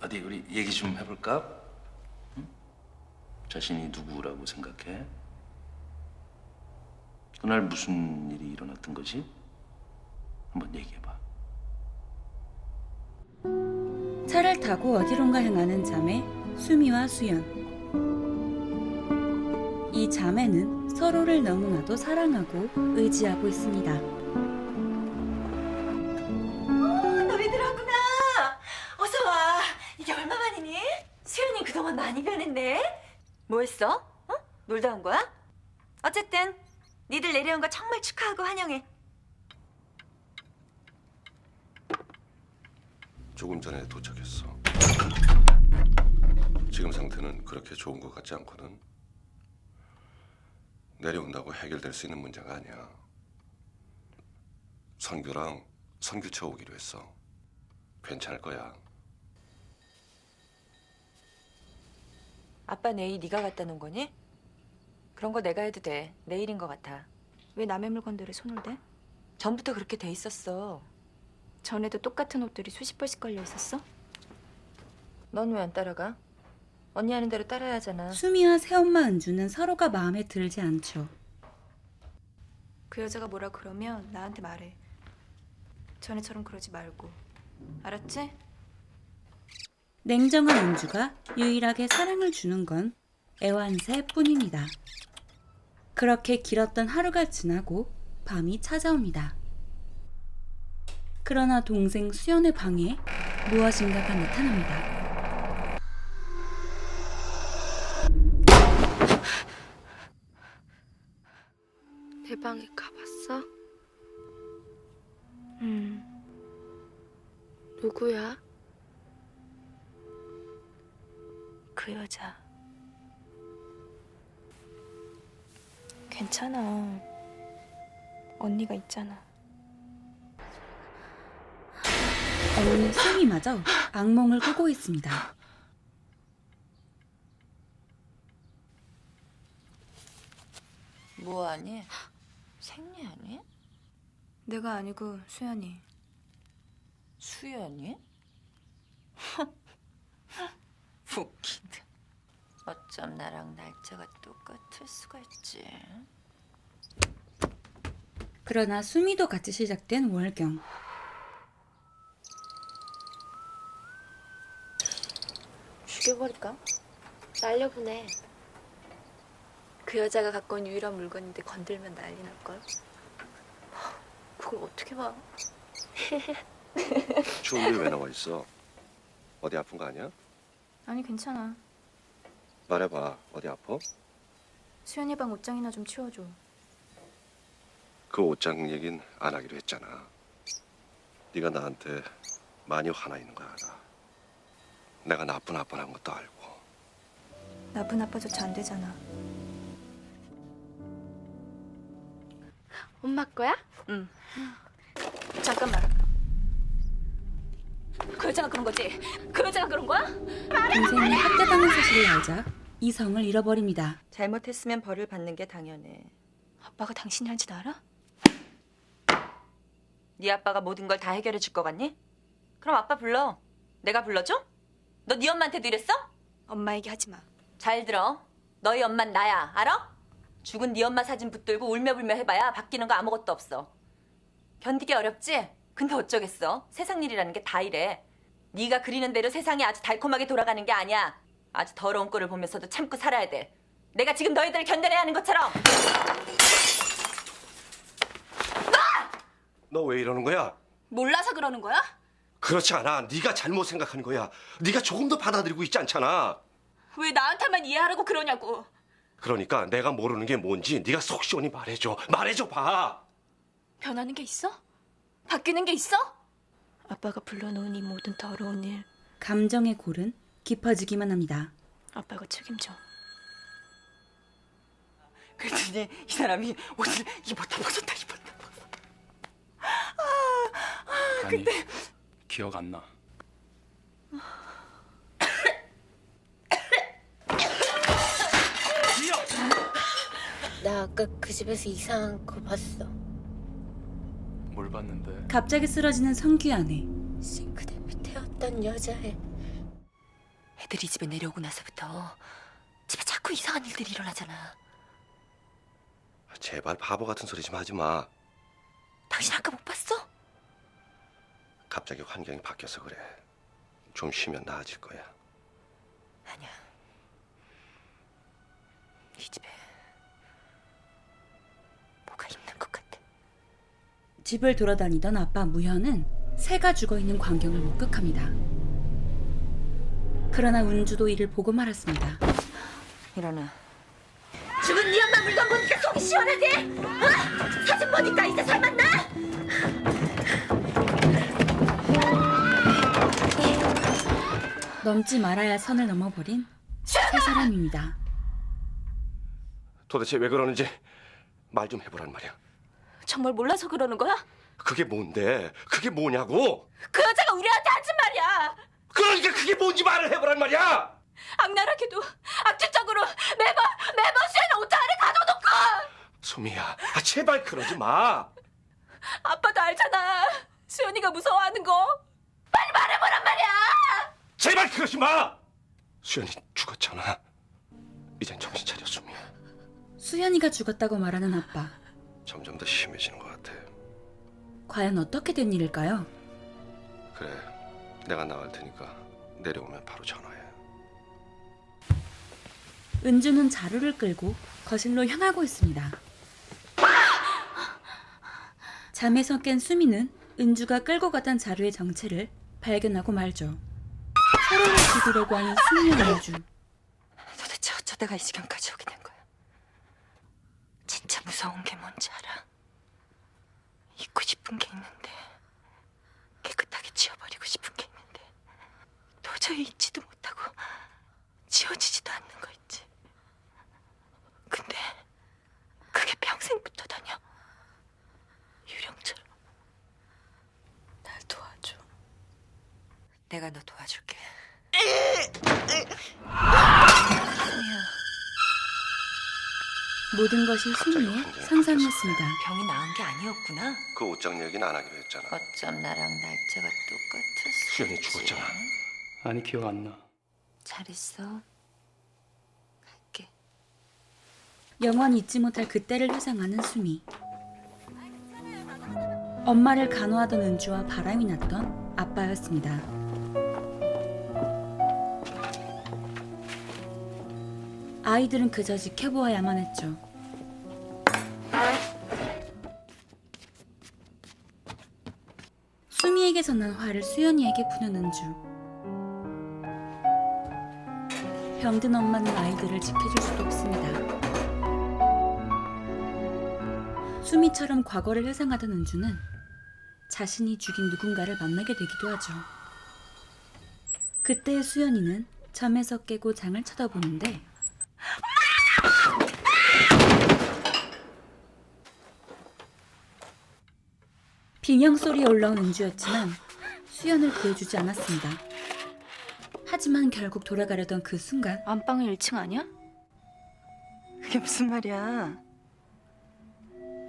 어디 우리 얘기 좀 해볼까? 응? 자신이 누구라고 생각해? 그날 무슨 일이 일어났던 거지? 한번 얘기해봐. 차를 타고 어디론가 향하는 자매 수미와 수연. 이 자매는 서로를 너무나도 사랑하고 의지하고 있습니다. 너희들 왔구나. 어서 와. 이게 얼마만이니? 수연이 그동안 많이 변했네. 뭐 했어? 어? 놀다 온 거야? 어쨌든 니들 내려온 거 정말 축하하고 환영해. 조금 전에 도착했어. 지금 상태는 그렇게 좋은 것 같지 않거든. 내려온다고 해결될 수 있는 문제가 아니야. 선규랑 선교차 오기로 했어. 괜찮을 거야. 아빠 내일 네가 갖다 놓은 거니? 그런 거 내가 해도 돼. 내일인 것 같아. 왜 남의 물건들에 손을 대? 전부터 그렇게 돼 있었어. 전에도 똑같은 옷들이 수십 벌씩 걸려 있었어? 넌 왜 안 따라가? 언니 하는 대로 따라야 하잖아. 수미와 새엄마 은주는 서로가 마음에 들지 않죠. 그 여자가 뭐라 그러면 나한테 말해. 전에처럼 그러지 말고. 알았지? 냉정한 은주가 유일하게 사랑을 주는 건 애완새뿐입니다. 그렇게 길었던 하루가 지나고 밤이 찾아옵니다. 그러나 동생 수연의 방에 무엇인가가 나타납니다. 내 방에 가봤어? 누구야? 그 여자. 괜찮아. 언니가 있잖아. 언니 수미마저 악몽을 꾸고 있습니다. 뭐하니? 생리하니? 내가 아니고 수연이. 수연이? 웃긴다. 어쩜 나랑 날짜가 똑같을 수가 있지? 그러나 수미도 같이 시작된 월경. 죽여버릴까? 날려보내. 그 여자가 갖고 온 유일한 물건인데 건들면 난리 날걸. 그걸 어떻게 봐? 추운데 왜 나와 있어? 어디 아픈 거 아니야? 아니 괜찮아. 말해봐. 어디 아파? 수연이 방 옷장이나 좀 치워줘. 그 옷장 얘긴 안 하기로 했잖아. 네가 나한테 많이 화나 있는 거 알아. 내가 나쁜 아빠란 것도 알고. 나쁜 아빠조차 안 되잖아. 엄마 거야? 응. 잠깐만. 그 여자가 그런 거지? 그 여자가 그런 거야? 동생이 학대당한 사실을 알자 이성을 잃어버립니다. 잘못했으면 벌을 받는 게 당연해. 아빠가 당신이 한 짓 알아? 네 아빠가 모든 걸 다 해결해 줄 것 같니? 그럼 아빠 불러. 내가 불러줘? 너 네 엄마한테도 이랬어? 엄마 얘기 하지 마. 잘 들어. 너희 엄만 나야. 알아? 죽은 네 엄마 사진 붙들고 울며불며 해봐야 바뀌는 거 아무것도 없어. 견디기 어렵지? 근데 어쩌겠어. 세상 일이라는 게 다 이래. 네가 그리는 대로 세상이 아주 달콤하게 돌아가는 게 아니야. 아주 더러운 꼴을 보면서도 참고 살아야 돼. 내가 지금 너희들을 견뎌내야 하는 것처럼. 너 왜 이러는 거야? 몰라서 그러는 거야? 그렇지 않아. 네가 잘못 생각하는 거야. 네가 조금 더 받아들이고 있지 않잖아. 왜 나한테만 이해하라고 그러냐고. 그러니까 내가 모르는 게 뭔지 네가 속 시원히 말해줘. 말해줘 봐. 변하는 게 있어? 바뀌는 게 있어? 아빠가 불러놓은 이 모든 더러운 일 감정의 골은 깊어지기만 합니다. 아빠가 책임져. 그랬더니 이 사람이 옷을 입었다 벗었다. 아니, 기억 안 나. 나 아까 그 집에서 이상한 거 봤어. 뭘 봤는데? 갑자기 쓰러지는 성규 아내. 싱크대 밑에 어떤 여자애. 애들이 집에 내려오고 나서부터 집에 자꾸 이상한 일들이 일어나잖아. 제발 바보 같은 소리 좀 하지 마. 당신 아까 못 봤어? 갑자기 환경이 바뀌어서 그래. 좀 쉬면 나아질 거야. 아니야. 이 집에 뭐가 있는 것 같아. 집을 돌아다니던 아빠 무현은 새가 죽어있는 광경을 목격합니다. 그러나 은주도 이를 보고 말았습니다. 일어나. 죽은 네 엄마 물건 보니까 속이 시원하지? 어? 사진 보니까 이제 살맛나? 넘지 말아야 할 선을 넘어버린 세 사람입니다. 도대체 왜 그러는지 말 좀 해보란 말이야. 정말 몰라서 그러는 거야? 그게 뭔데? 그게 뭐냐고? 그 여자가 우리한테 하진 말이야. 그러니까 그게 뭔지 말을 해보란 말이야. 악랄하게도 악질적으로 매번 수연이 옷 안에 가둬놓고. 수미야, 제발 그러지 마. 아빠도 알잖아. 수연이가 무서워하는 거. 빨리 말해보란 말이야. 제발 그러지 마. 수연이 죽었잖아. 이젠 정신 차려, 수미야. 수연이가 죽었다고 말하는 아빠. 점점 더 심해지는 것 같아. 과연 어떻게 된 일일까요? 그래, 내가 나갈 테니까 내려오면 바로 전화해. 은주는 자루를 끌고 거실로 향하고 있습니다. 잠에서 깬 수미는 은주가 끌고 가던 자루의 정체를 발견하고 말죠. 서로를 죽이려고 하는 수미와 은주. 도대체 어쩌다가 이 지경까지 오게 된 거야? 진짜 무서운 게 뭔지 알아? 잊고 싶은 게 있는데, 깨끗하게 지워버리고 싶은 게 있는데 도저히 잊지도 못하고 지워지지도 않는 거 있지. 근데 그게 평생 붙어다녀. 유령처럼. 날 도와줘. 내가 너 도와줄게. 모든 것이 수미의 상상이었습니다. 병이 나은 게 아니었구나. 그 옷장 얘기는 안 하기로 했잖아. 어쩜 나랑 날짜가 똑같았어. 수연이 죽었잖아. 아니 기억 안 나. 잘 있어. 갈게. 영원히 잊지 못할 그때를 회상하는 수미. 엄마를 간호하던 은주와 바람이 났던 아빠였습니다. 아이들은 그저 지켜보아야만 했죠. 수미에게서 난 화를 수연이에게 푸는 은주. 병든 엄마는 아이들을 지켜줄 수도 없습니다. 수미처럼 과거를 회상하던 은주는 자신이 죽인 누군가를 만나게 되기도 하죠. 그때의 수연이는 잠에서 깨고 장을 쳐다보는데 비명 소리에 올라온 은주였지만 수연을 구해주지 않았습니다. 하지만 결국 돌아가려던 그 순간 안방은 1층 아니야? 그게 무슨 말이야?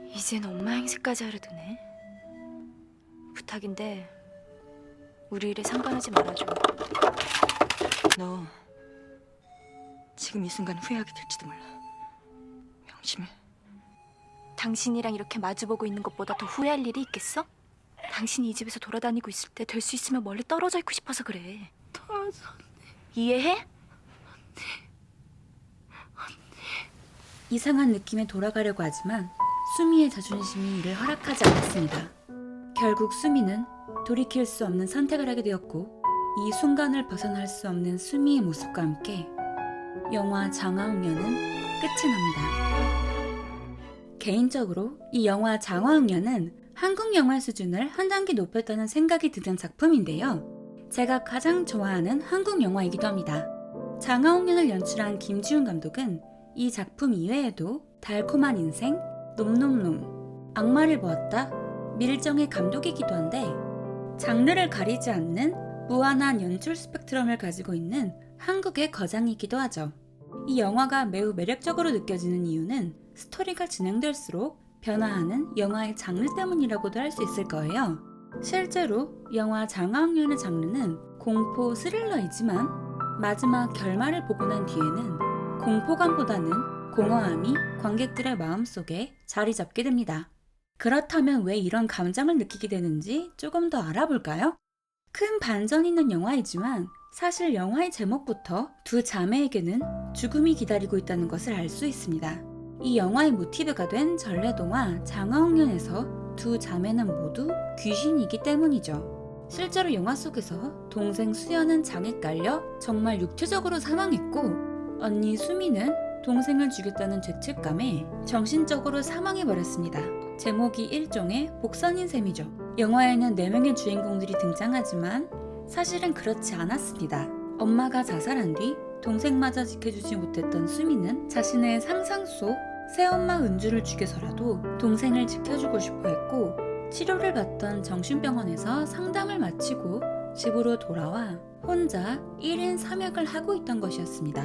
이젠 엄마 행세까지 하려드네. 부탁인데 우리 일에 상관하지 말아줘. 너 지금 이 순간 후회하게 될지도 몰라. 명심해. 당신이랑 이렇게 마주보고 있는 것보다 더 후회할 일이 있겠어? 당신이 이 집에서 돌아다니고 있을 때 될 수 있으면 멀리 떨어져 있고 싶어서 그래. 이해해? 이상한 느낌에 돌아가려고 하지만 수미의 자존심이 이를 허락하지 않았습니다. 결국 수미는 돌이킬 수 없는 선택을 하게 되었고 이 순간을 벗어날 수 없는 수미의 모습과 함께 영화 장화홍련은 끝이 납니다. 개인적으로 이 영화 장화홍련은 한국 영화 수준을 한 단계 높였다는 생각이 드는 작품인데요. 제가 가장 좋아하는 한국 영화이기도 합니다. 장화홍련을 연출한 김지훈 감독은 이 작품 이외에도 달콤한 인생, 놈놈놈, 악마를 보았다, 밀정의 감독이기도 한데 장르를 가리지 않는 무한한 연출 스펙트럼을 가지고 있는 한국의 거장이기도 하죠. 이 영화가 매우 매력적으로 느껴지는 이유는 스토리가 진행될수록 변화하는 영화의 장르 때문이라고도 할 수 있을 거예요. 실제로 영화 장화홍련의 장르는 공포 스릴러이지만 마지막 결말을 보고 난 뒤에는 공포감보다는 공허함이 관객들의 마음속에 자리 잡게 됩니다. 그렇다면 왜 이런 감정을 느끼게 되는지 조금 더 알아볼까요? 큰 반전이 있는 영화이지만 사실 영화의 제목부터 두 자매에게는 죽음이 기다리고 있다는 것을 알 수 있습니다. 이 영화의 모티브가 된 전래동화 장화홍련에서 두 자매는 모두 귀신이기 때문이죠. 실제로 영화 속에서 동생 수연은 장에 깔려 정말 육체적으로 사망했고 언니 수미는 동생을 죽였다는 죄책감에 정신적으로 사망해버렸습니다. 제목이 일종의 복선인 셈이죠. 영화에는 4명의 주인공들이 등장하지만 사실은 그렇지 않았습니다. 엄마가 자살한 뒤 동생마저 지켜주지 못했던 수미는 자신의 상상 속 새엄마 은주를 죽여서라도 동생을 지켜주고 싶어 했고 치료를 받던 정신병원에서 상담을 마치고 집으로 돌아와 혼자 1인 3역을 하고 있던 것이었습니다.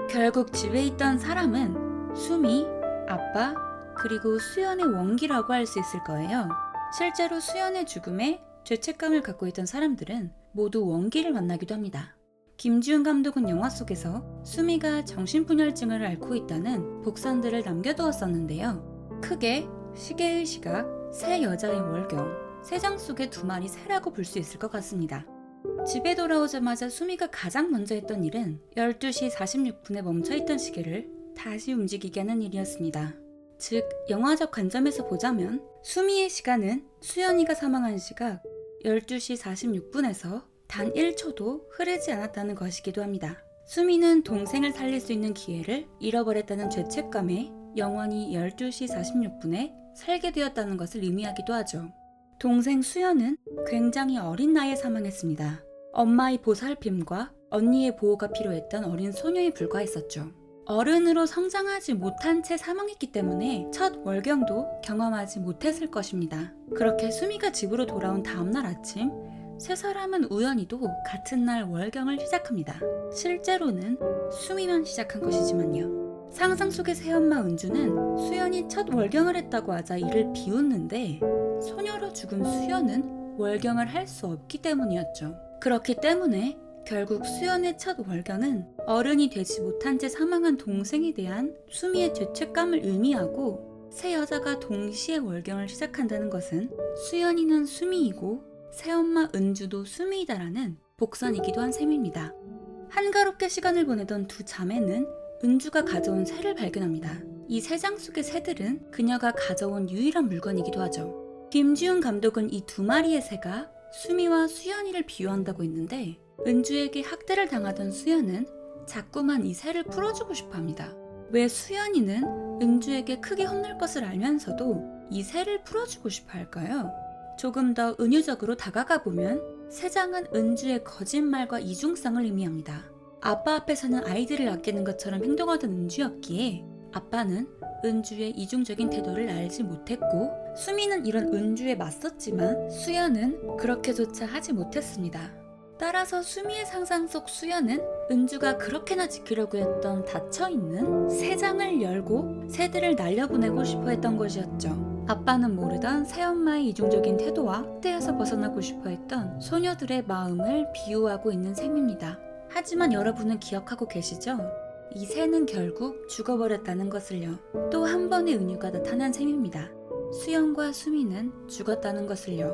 결국 집에 있던 사람은 수미, 아빠, 그리고 수연의 원기라고 할 수 있을 거예요. 실제로 수연의 죽음에 죄책감을 갖고 있던 사람들은 모두 원기를 만나기도 합니다. 김지훈 감독은 영화 속에서 수미가 정신분열증을 앓고 있다는 복선들을 남겨두었었는데요. 크게 시계의 시각, 새 여자의 월경, 새장 속의 2마리 새라고 볼 수 있을 것 같습니다. 집에 돌아오자마자 수미가 가장 먼저 했던 일은 12시 46분에 멈춰있던 시계를 다시 움직이게 하는 일이었습니다. 즉, 영화적 관점에서 보자면 수미의 시간은 수연이가 사망한 시각 12시 46분에서 단 1초도 흐르지 않았다는 것이기도 합니다. 수미는 동생을 살릴 수 있는 기회를 잃어버렸다는 죄책감에 영원히 12시 46분에 살게 되었다는 것을 의미하기도 하죠. 동생 수연은 굉장히 어린 나이에 사망했습니다. 엄마의 보살핌과 언니의 보호가 필요했던 어린 소녀에 불과했었죠. 어른으로 성장하지 못한 채 사망했기 때문에 첫 월경도 경험하지 못했을 것입니다. 그렇게 수미가 집으로 돌아온 다음날 아침, 세 사람은 우연히도 같은 날 월경을 시작합니다. 실제로는 수미만 시작한 것이지만요. 상상 속의 새엄마 은주는 수연이 첫 월경을 했다고 하자 이를 비웃는데 소녀로 죽은 수연은 월경을 할 수 없기 때문이었죠. 그렇기 때문에 결국 수연의 첫 월경은 어른이 되지 못한 채 사망한 동생에 대한 수미의 죄책감을 의미하고 세 여자가 동시에 월경을 시작한다는 것은 수연이는 수미이고 새엄마 은주도 수미이다라는 복선이기도 한 셈입니다. 한가롭게 시간을 보내던 두 자매는 은주가 가져온 새를 발견합니다. 이 새장 속의 새들은 그녀가 가져온 유일한 물건이기도 하죠. 김지훈 감독은 이 2마리의 새가 수미와 수연이를 비유한다고 했는데 은주에게 학대를 당하던 수연은 자꾸만 이 새를 풀어주고 싶어 합니다. 왜 수연이는 은주에게 크게 혼날 것을 알면서도 이 새를 풀어주고 싶어 할까요? 조금 더 은유적으로 다가가 보면 새장은 은주의 거짓말과 이중성을 의미합니다. 아빠 앞에서는 아이들을 아끼는 것처럼 행동하던 은주였기에 아빠는 은주의 이중적인 태도를 알지 못했고 수미는 이런 은주에 맞섰지만 수연은 그렇게조차 하지 못했습니다. 따라서 수미의 상상 속 수연은 은주가 그렇게나 지키려고 했던 닫혀있는 새장을 열고 새들을 날려보내고 싶어 했던 것이었죠. 아빠는 모르던 새엄마의 이중적인 태도와 학대에서 벗어나고 싶어 했던 소녀들의 마음을 비유하고 있는 셈입니다. 하지만 여러분은 기억하고 계시죠? 이 새는 결국 죽어버렸다는 것을요. 또 한 번의 은유가 나타난 셈입니다. 수연과 수미는 죽었다는 것을요.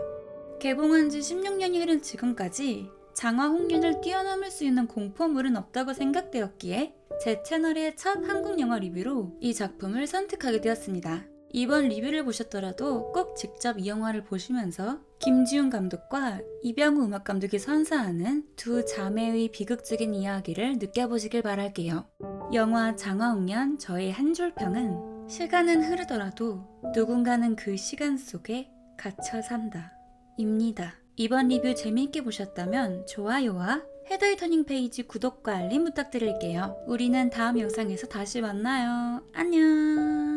개봉한 지 16년이 흐른 지금까지 장화홍련을 뛰어넘을 수 있는 공포물은 없다고 생각되었기에 제 채널의 첫 한국 영화 리뷰로 이 작품을 선택하게 되었습니다. 이번 리뷰를 보셨더라도 꼭 직접 이 영화를 보시면서 김지훈 감독과 이병우 음악 감독이 선사하는 두 자매의 비극적인 이야기를 느껴보시길 바랄게요. 영화 장화홍련 저의 한 줄평은 시간은 흐르더라도 누군가는 그 시간 속에 갇혀 산다 입니다. 이번 리뷰 재미있게 보셨다면 좋아요와 헤더의 터닝 페이지 구독과 알림 부탁드릴게요. 우리는 다음 영상에서 다시 만나요. 안녕.